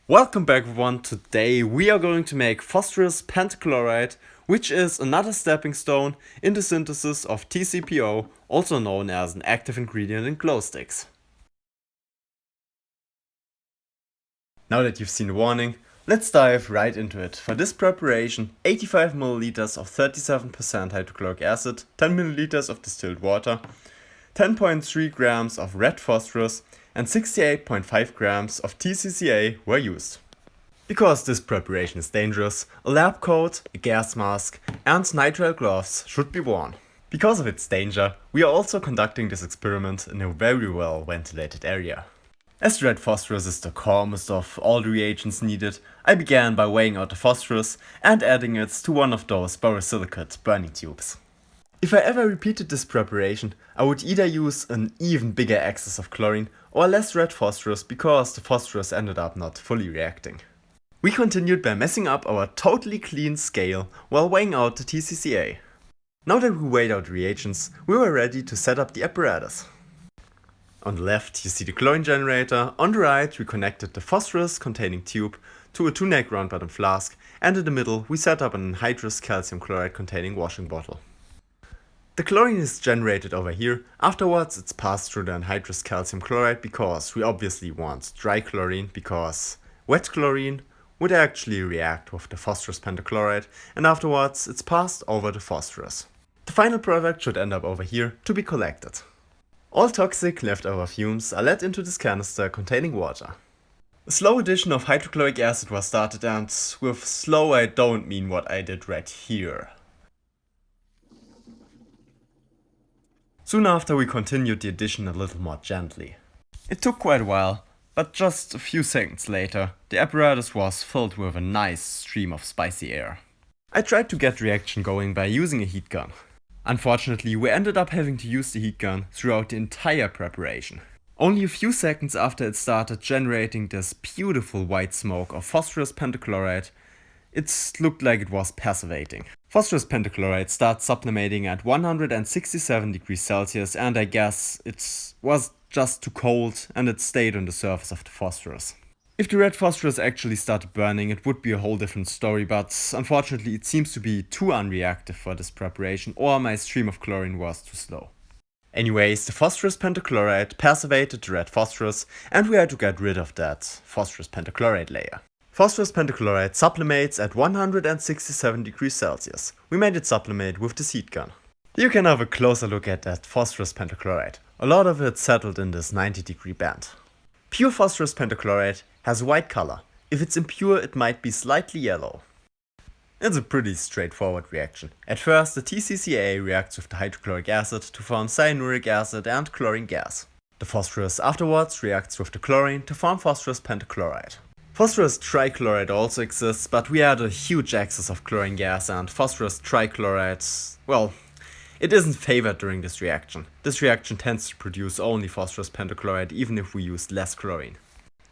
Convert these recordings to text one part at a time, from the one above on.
Welcome back everyone. Today we are going to make Phosphorus Pentachloride, which is another stepping stone in the synthesis of TCPO, also known as an active ingredient in glow sticks. Now that you've seen the warning, let's dive right into it. For this preparation, 85 ml of 37% hydrochloric acid, 10 ml of distilled water, 10.3 grams of red phosphorus, and 68.5 grams of TCCA were used. Because this preparation is dangerous, a lab coat, a gas mask, and nitrile gloves should be worn. Because of its danger, we are also conducting this experiment in a very well ventilated area. As red phosphorus is the calmest of all the reagents needed, I began by weighing out the phosphorus and adding it to one of those borosilicate burning tubes. If I ever repeated this preparation, I would either use an even bigger excess of chlorine or less red phosphorus because the phosphorus ended up not fully reacting. We continued by messing up our totally clean scale while weighing out the TCCA. Now that we weighed out the reagents, we were ready to set up the apparatus. On the left you see the chlorine generator, on the right we connected the phosphorus containing tube to a 2-neck round bottom flask, and in the middle we set up an anhydrous calcium chloride containing washing bottle. The chlorine is generated over here, afterwards it's passed through the anhydrous calcium chloride because we obviously want dry chlorine, because wet chlorine would actually react with the phosphorus pentachloride, and afterwards it's passed over the phosphorus. The final product should end up over here to be collected. All toxic leftover fumes are let into this canister containing water. A slow addition of hydrochloric acid was started, and with slow I don't mean what I did right here. Soon after we continued the addition a little more gently. It took quite a while, but just a few seconds later, the apparatus was filled with a nice stream of spicy air. I tried to get the reaction going by using a heat gun. Unfortunately, we ended up having to use the heat gun throughout the entire preparation. Only a few seconds after it started generating this beautiful white smoke of phosphorus pentachloride, it looked like it was passivating. Phosphorus pentachloride starts sublimating at 167 degrees Celsius, and I guess it was just too cold and it stayed on the surface of the phosphorus. If the red phosphorus actually started burning, it would be a whole different story, but unfortunately it seems to be too unreactive for this preparation, or my stream of chlorine was too slow. Anyways, the phosphorus pentachloride passivated the red phosphorus, and we had to get rid of that phosphorus pentachloride layer. Phosphorus pentachloride sublimates at 167 degrees Celsius. We made it sublimate with the heat gun. You can have a closer look at that phosphorus pentachloride. A lot of it settled in this 90-degree band. Pure phosphorus pentachloride has a white color. If it's impure, it might be slightly yellow. It's a pretty straightforward reaction. At first, the TCCA reacts with the hydrochloric acid to form cyanuric acid and chlorine gas. The phosphorus afterwards reacts with the chlorine to form phosphorus pentachloride. Phosphorus trichloride also exists, but we had a huge excess of chlorine gas, and phosphorus trichloride, well, it isn't favored during this reaction. This reaction tends to produce only phosphorus pentachloride even if we use less chlorine.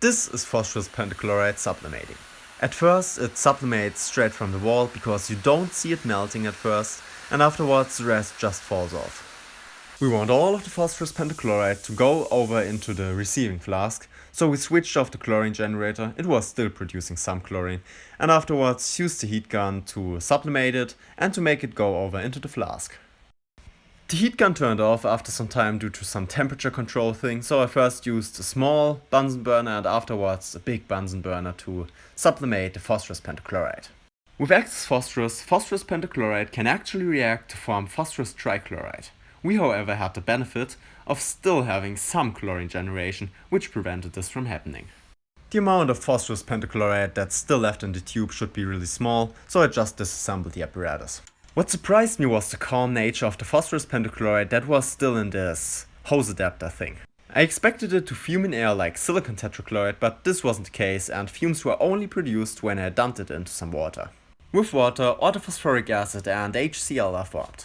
This is phosphorus pentachloride sublimating. At first it sublimates straight from the wall because you don't see it melting at first, and afterwards the rest just falls off. We want all of the phosphorus pentachloride to go over into the receiving flask, so we switched off the chlorine generator. It was still producing some chlorine, and afterwards used the heat gun to sublimate it and to make it go over into the flask. The heat gun turned off after some time due to some temperature control thing, so I first used a small Bunsen burner and afterwards a big Bunsen burner to sublimate the phosphorus pentachloride. With excess phosphorus, phosphorus pentachloride can actually react to form phosphorus trichloride. We however had the benefit of still having some chlorine generation, which prevented this from happening. The amount of phosphorus pentachloride that's still left in the tube should be really small, so I just disassembled the apparatus. What surprised me was the calm nature of the phosphorus pentachloride that was still in this hose adapter thing. I expected it to fume in air like silicon tetrachloride, but this wasn't the case, and fumes were only produced when I dumped it into some water. With water, orthophosphoric acid and HCl are formed.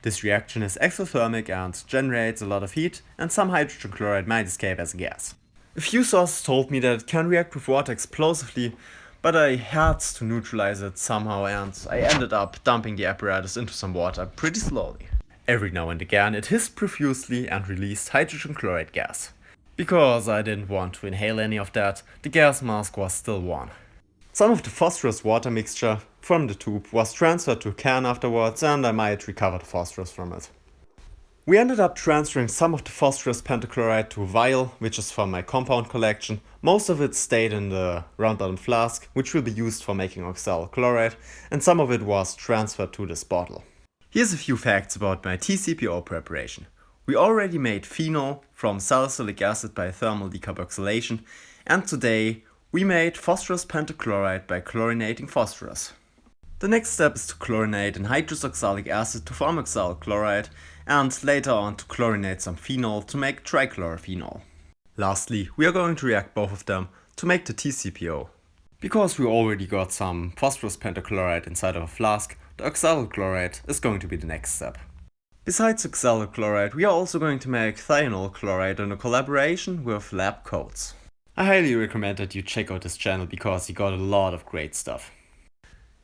This reaction is exothermic and generates a lot of heat, and some hydrogen chloride might escape as a gas. A few sources told me that it can react with water explosively, but I had to neutralize it somehow, and I ended up dumping the apparatus into some water pretty slowly. Every now and again it hissed profusely and released hydrogen chloride gas. Because I didn't want to inhale any of that, the gas mask was still warm. Some of the phosphorus water mixture from the tube was transferred to a can afterwards, and I might recover the phosphorus from it. We ended up transferring some of the phosphorus pentachloride to a vial, which is from my compound collection. Most of it stayed in the round bottom flask, which will be used for making oxalic chloride, and some of it was transferred to this bottle. Here's a few facts about my Tcpo preparation. We already made phenol from salicylic acid by thermal decarboxylation, and today we made phosphorus pentachloride by chlorinating phosphorus. The next step is to chlorinate anhydrous oxalic acid to form oxalic chloride, and later on to chlorinate some phenol to make trichlorophenol. Lastly, we are going to react both of them to make the Tcpo. Because we already got some phosphorus pentachloride inside of a flask, the oxalic chloride is going to be the next step. Besides oxalic chloride, we are also going to make thionyl chloride in a collaboration with Labcoatz. I highly recommend that you check out this channel because he got a lot of great stuff.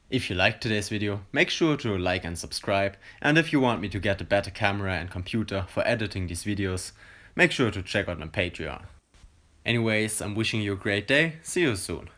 If you liked today's video, make sure to like and subscribe, and if you want me to get a better camera and computer for editing these videos, make sure to check out my Patreon. Anyways, I'm wishing you a great day, see you soon.